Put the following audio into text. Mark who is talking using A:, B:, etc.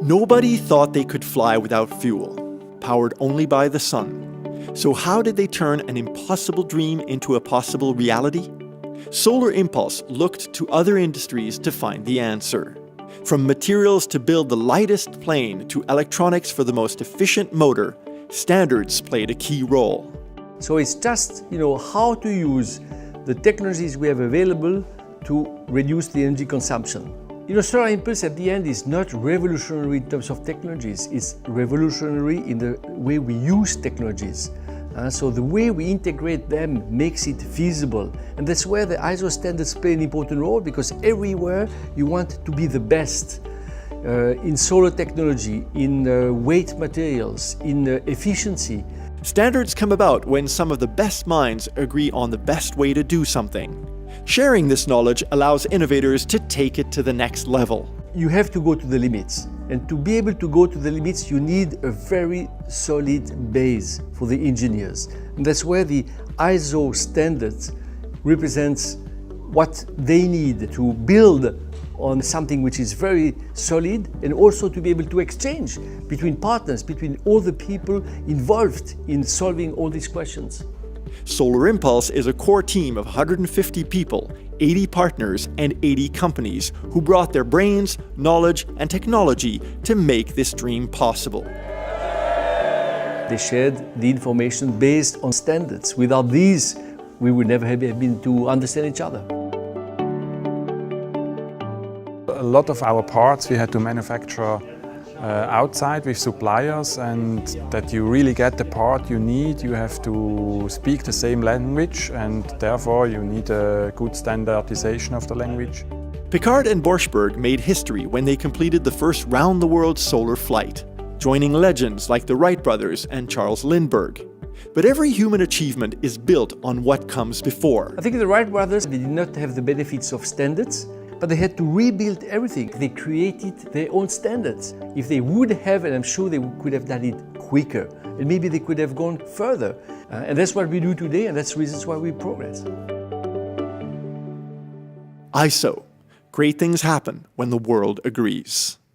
A: Nobody thought they could fly without fuel, powered only by the sun. So how did they turn an impossible dream into a possible reality? Solar Impulse looked to other industries to find the answer. From materials to build the lightest plane to electronics for the most efficient motor, standards played a key role.
B: So it's just, how to use the technologies we have available to reduce the energy consumption. Solar Impulse at the end is not revolutionary in terms of technologies, it's revolutionary in the way we use technologies. So the way we integrate them makes it feasible. And that's where the ISO standards play an important role, because everywhere you want to be the best in solar technology, in weight materials, in efficiency.
A: Standards come about when some of the best minds agree on the best way to do something. Sharing this knowledge allows innovators to take it to the next level.
B: You have to go to the limits. And to be able to go to the limits, you need a very solid base for the engineers. And that's where the ISO standards represents what they need to build on something which is very solid, and also to be able to exchange between partners, between all the people involved in solving all these questions.
A: Solar Impulse is a core team of 150 people, 80 partners, and 80 companies who brought their brains, knowledge, and technology to make this dream possible.
B: They shared the information based on standards. Without these, we would never have been to understand each other.
C: A lot of our parts we had to manufacture outside with suppliers, and that you really get the part you need, you have to speak the same language, and therefore you need a good standardization of the language.
A: Picard and Borschberg made history when they completed the first round-the-world solar flight, joining legends like the Wright brothers and Charles Lindbergh. But every human achievement is built on what comes before.
B: I think the Wright brothers, they did not have the benefits of standards, but they had to rebuild everything. They created their own standards. If they would have, and I'm sure they could have done it quicker, and maybe they could have gone further. And that's what we do today, and that's the reasons why we progress.
A: ISO. Great things happen when the world agrees.